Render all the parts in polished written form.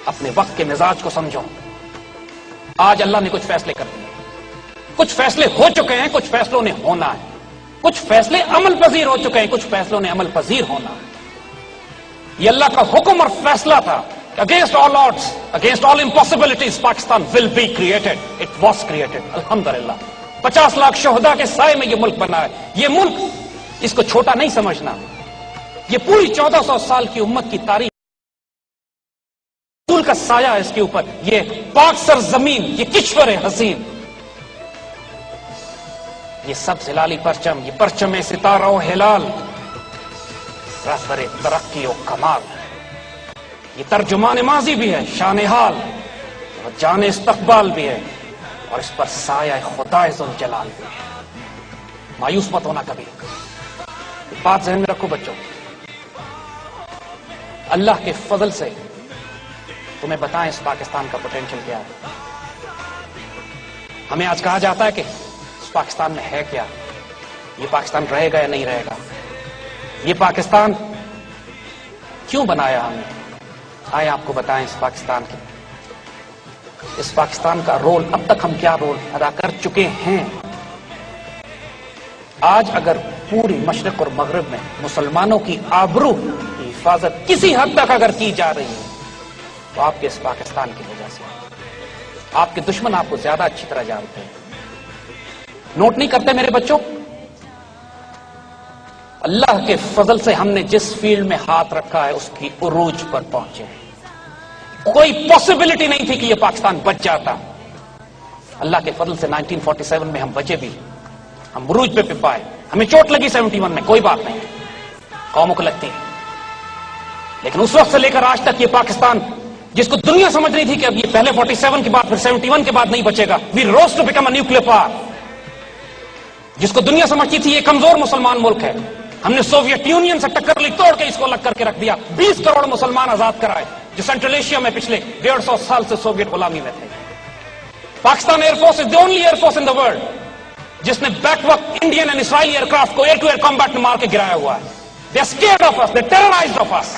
اپنے وقت کے مزاج کو سمجھو. آج اللہ نے کچھ فیصلے کر دیے, کچھ فیصلے ہو چکے ہیں, کچھ فیصلوں نے ہونا ہے, کچھ فیصلے عمل پذیر ہو چکے ہیں, کچھ فیصلوں نے عمل پذیر ہونا ہے. یہ اللہ کا حکم اور فیصلہ تھا کہ against all odds, against all impossibilities, Pakistan will be created. It was created. الحمدللہ 50 لاکھ شہداء کے سائے میں یہ ملک بنا ہے. یہ ملک, اس کو چھوٹا نہیں سمجھنا, یہ پوری 1400 سال کی امت کی تاریخ کا سایہ ہے اس کے اوپر. یہ پاک سرزمین, یہ کشور حسین, یہ سب ہلالی پرچم, یہ پرچم ستارہ و ہلال, رہبر ترقی و کمال. یہ ترجمان ماضی بھی ہے, شان حال اور جان استقبال بھی ہے, اور اس پر سایہ خدا ذوالجلال بھی ہے. مایوس مت ہونا کبھی. بات ذہن میں رکھو بچوں, اللہ کے فضل سے تمہیں بتائیں اس پاکستان کا پوٹینشیل کیا ہے. ہمیں آج کہا جاتا ہے کہ اس پاکستان میں ہے کیا, یہ پاکستان رہے گا یا نہیں رہے گا, یہ پاکستان کیوں بنایا ہم نے. آئے آپ کو بتائیں اس پاکستان کے, اس پاکستان کا رول, اب تک ہم کیا رول ادا کر چکے ہیں. آج اگر پوری مشرق اور مغرب میں مسلمانوں کی آبرو کی حفاظت کسی حد تک اگر کی جا رہی ہے تو آپ کے اس پاکستان کی وجہ سے. آپ کے دشمن آپ کو زیادہ اچھی طرح جانتے ہیں. نوٹ نہیں کرتے میرے بچوں, اللہ کے فضل سے ہم نے جس فیلڈ میں ہاتھ رکھا ہے اس کی عروج پر پہنچے ہیں. کوئی پاسبلٹی نہیں تھی کہ یہ پاکستان بچ جاتا. اللہ کے فضل سے 1947 میں ہم بچے بھی, ہم عروج پہ پائے. ہمیں چوٹ لگی 71 میں, کوئی بات نہیں, قوموں کو لگتی ہے, لیکن اس وقت سے لے کر آج تک یہ پاکستان جس کو دنیا سمجھ رہی تھی کہ اب یہ پہلے 47 کے بعد پھر 71 کے بعد نہیں بچے گا, we rose to become a nuclear power. جس کو دنیا سمجھتی تھی یہ کمزور مسلمان ملک ہے, ہم نے سوویت یونین سے ٹکر لی, توڑ کے اس کو الگ کر کے رکھ دیا. 20 کروڑ مسلمان آزاد کرائے جو سینٹرل ایشیا میں پچھلے 150 سال سے سوویت غلامی میں تھے. Pakistan air force is the only air force in the world جس نے بیک وقت Indian and Israeli aircraft کو ایئر ٹو ایئر کمبیٹ میں مار کے گرایا ہوا ہے. They are scared of us, they terrorised of us.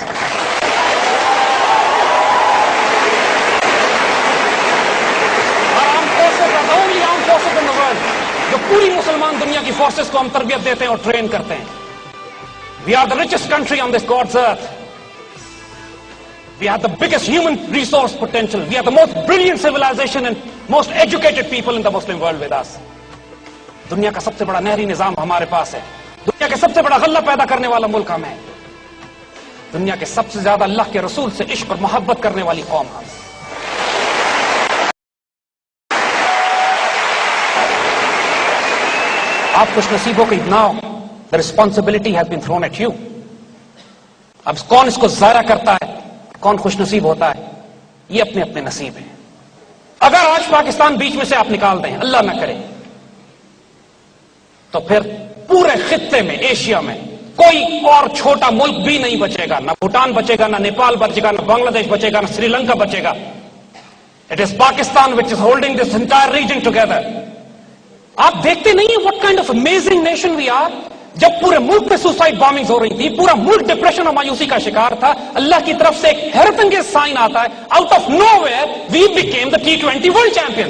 جو پوری مسلمان دنیا کی فورسز کو ہم تربیت دیتے ہیں اور ٹرین کرتے ہیں. We are the richest country on this God's earth. We are the biggest human resource potential. We are the most brilliant civilization and most educated people in the Muslim world with us. دنیا کا سب سے بڑا نہری نظام ہمارے پاس ہے. دنیا کے سب سے بڑا غلہ پیدا کرنے والا ملک ہم ہے. دنیا کے سب سے زیادہ اللہ کے رسول سے عشق اور محبت کرنے والی قوم ہم. آپ خوش نصیب ہو کہ now the responsibility has been thrown at you. اب کون اس کو ضائع کرتا ہے, کون خوش نصیب ہوتا ہے, یہ اپنے اپنے نصیب ہیں. اگر آج پاکستان بیچ میں سے آپ نکال دیں, اللہ نہ کرے, تو پھر پورے خطے میں, ایشیا میں کوئی اور چھوٹا ملک بھی نہیں بچے گا. نہ بھوٹان بچے گا, نہ نیپال بچے گا, نہ بنگلہ دیش بچے گا, نہ سری لنکا بچے گا. It is Pakistan which is holding this entire region together. آپ دیکھتے نہیں ہیں what kind of amazing nation we are. جب پورے ملک میں سوسائڈ بامبنگز ہو رہی تھی, پورا ملک ڈپریشن اور مایوسی کا شکار تھا, اللہ کی طرف سے ایک حیرت انگیز سائن آتا ہے, out of nowhere we became the T20 world champion.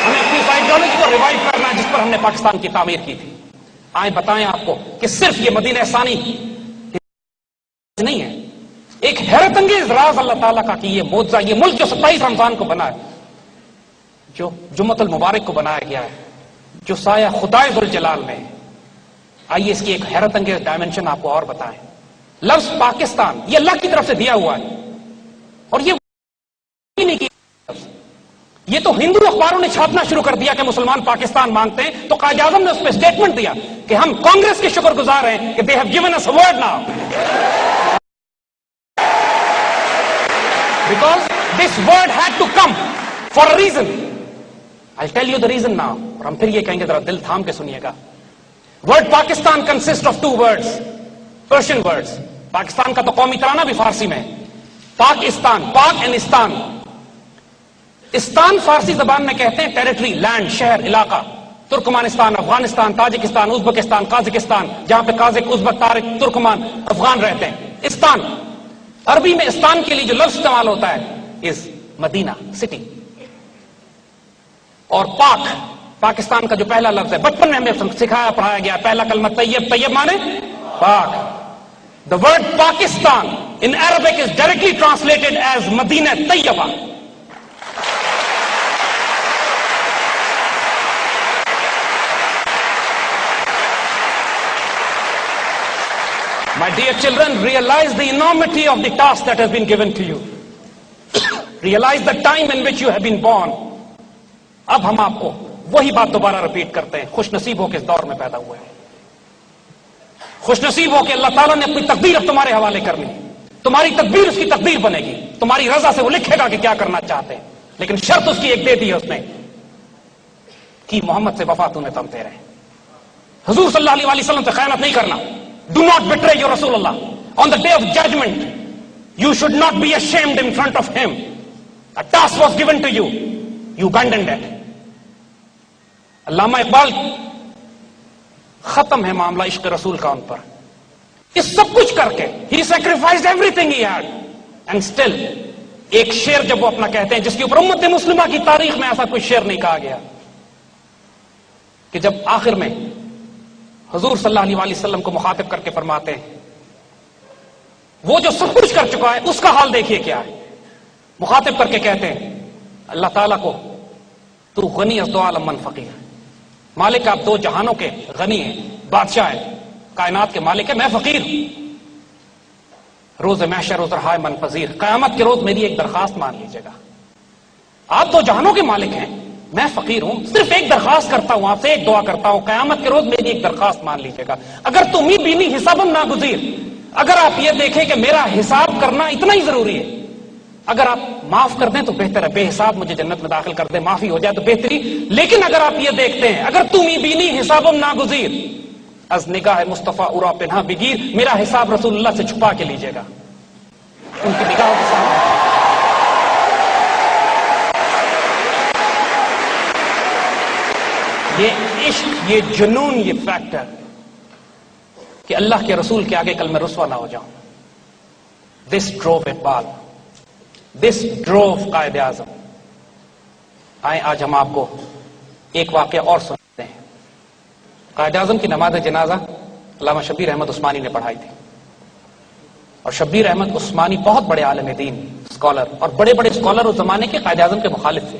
ہمیں اپنی اس آئیڈیالوجی کو ریوائو کرنا ہے جس پر ہم نے پاکستان کی تعمیر کی تھی. آئیں بتائیں آپ کو کہ صرف یہ مدینہ ثانی نہیں ہے, ایک حیرت انگیز راز اللہ تعالیٰ کا کہ یہ معجزہ, یہ ملک جو 27 رمضان کو بنا ہے, جو جمعۃ المبارک کو بنایا گیا ہے, جو سایہ خدا ذوالجلال میں. آئیے اس کی ایک حیرت انگیز ڈائمنشن آپ کو اور بتائیں. لفظ پاکستان یہ اللہ کی طرف سے دیا ہوا ہے, اور یہ نہیں کہ یہ تو ہندو اخباروں نے چھاپنا شروع کر دیا کہ مسلمان پاکستان مانگتے ہیں, تو قائد اعظم نے اس پہ اسٹیٹمنٹ دیا کہ ہم کانگریس کے شکر گزار ہیں کہ they have given us a word now. Because this word had to come for a reason. I'll tell you the reason now. اور ہم پھر یہ کہیں گے, ذرا دل تھام کے سنیے گا. Word Pakistan consists of two words, Persian words. Pakistan کا تو قومی ترانہ بھی فارسی میں ہے. پاکستان, پاک اینڈ استان. استان فارسی زبان میں کہتے ہیں ٹیریٹری، لینڈ، شہر، علاقہ. Turkmenistan, Afghanistan, Tajikistan, Uzbekistan, Kazakhstan, جہاں پہ قازق، ازبک، تارک، ترکمان، افغان رہتے ہیں. استان، عربی میں استان کے لیے جو لفظ استعمال ہوتا ہے از مدینہ، سٹی. اور پاک، پاکستان کا جو پہلا لفظ ہے، بچپن میں ہمیں سکھایا پڑھایا گیا پہلا کلمہ طیب. طیب مانے پاک. The word Pakistan in Arabic is directly translated as Madinah Tayyaba. My dear children, realize the enormity of the task that has been given to you. Realize the time in which you have been born. اب ہم آپ کو وہی بات دوبارہ repeat کرتے ہیں. خوش نصیب ہو کے اس دور میں پیدا ہوئے ہیں. خوش نصیب ہو کہ اللہ تعالیٰ نے اپنی تقدیر اب تمہارے حوالے کرنی. تمہاری تقدیر اس کی تقدیر بنے گی. تمہاری رضا سے وہ لکھے گا کہ کیا کرنا چاہتے ہیں. لیکن شرط اس کی ایک دے دی ہے اس نے کہ محمد سے وفا تو نے تم تیرے. حضور صلی اللہ علیہ وسلم سے خیانت نہیں کرنا. Do not betray your Rasulullah. On the day of judgment, you should not be ashamed in front of him. A task was given to you. You abandoned it. علامہ اقبال، ختم ہے معاملہ عشق رسول کا ان پر. اس سب کچھ کر کے he sacrificed everything he had and still ایک شعر جب وہ اپنا کہتے ہیں جس کے اوپر امت مسلمہ کی تاریخ میں ایسا کوئی شعر نہیں کہا گیا کہ جب آخر میں حضور صلی اللہ علیہ وسلم کو مخاطب کر کے فرماتے ہیں وہ جو سب کچھ کر چکا ہے اس کا حال دیکھیے کیا ہے. مخاطب کر کے کہتے ہیں اللہ تعالیٰ کو تو غنی از دو عالم من فقیر. مالک آپ دو جہانوں کے غنی ہیں، بادشاہ ہے، کائنات کے مالک ہے، میں فقیر. روز محشر روز رہائے من پذیر، قیامت کے روز میری ایک درخواست مان لیجیے گا. آپ دو جہانوں کے مالک ہیں، میں فقیر ہوں، صرف ایک درخواست کرتا ہوں آپ سے، ایک دعا کرتا ہوں، قیامت کے روز میری ایک درخواست مان لیجیے گا. اگر تم ہی بینی حسابم ناگزیر، اگر آپ یہ دیکھیں کہ میرا حساب کرنا اتنا ہی ضروری ہے، اگر آپ معاف کر دیں تو بہتر ہے، بے حساب مجھے جنت میں داخل کر دیں، معافی ہو جائے تو بہتری. لیکن اگر آپ یہ دیکھتے ہیں اگر تم ہی بینی حسابم ناگزیر از نگاہ مصطفیٰ اورا پنہا بگیر، میرا حساب رسول اللہ سے چھپا کے لیجیے گا. ان کی نگاہوں کے سامنے یہ عشق، یہ جنون، یہ فیکٹر کہ اللہ کے رسول کے آگے کل میں رسوا نہ ہو جاؤں. دس ڈروو اقبال، دس ڈروو قائد اعظم. آئیں آج ہم آپ کو ایک واقعہ اور سناتے ہیں. قائد اعظم کی نماز جنازہ علامہ شبیر احمد عثمانی نے پڑھائی تھی. اور شبیر احمد عثمانی بہت بڑے عالم دین، اسکالر، اور بڑے بڑے اسکالر اس زمانے کے قائد اعظم کے مخالف تھے.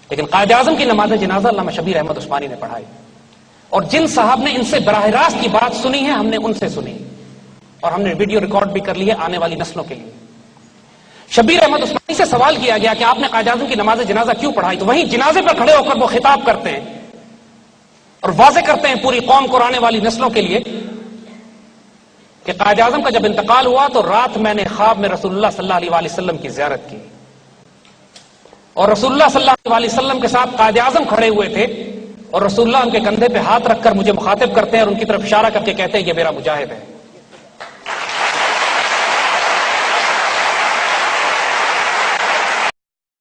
لیکن قائد اعظم کی نماز جنازہ علامہ شبیر احمد عثمانی نے پڑھائی. اور جن صاحب نے ان سے براہ راست کی بات سنی ہے ہم نے ان سے سنی، اور ہم نے ویڈیو ریکارڈ بھی کر لی ہے آنے والی نسلوں کے لیے. شبیر احمد عثمانی سے سوال کیا گیا کہ آپ نے قائد اعظم کی نماز جنازہ کیوں پڑھائی؟ تو وہیں جنازے پر کھڑے ہو کر وہ خطاب کرتے ہیں اور واضح کرتے ہیں پوری قوم کو، آنے والی نسلوں کے لیے، کہ قائد اعظم کا جب انتقال ہوا تو رات میں نے خواب میں رسول اللہ صلی اللہ علیہ وسلم کی زیارت کی، اور رسول اللہ صلی اللہ علیہ وسلم کے ساتھ قائد اعظم کھڑے ہوئے تھے، اور رسول اللہ ان کے کندھے پہ ہاتھ رکھ کر مجھے مخاطب کرتے ہیں اور ان کی طرف اشارہ کر کے کہتے ہیں یہ میرا مجاہد ہے.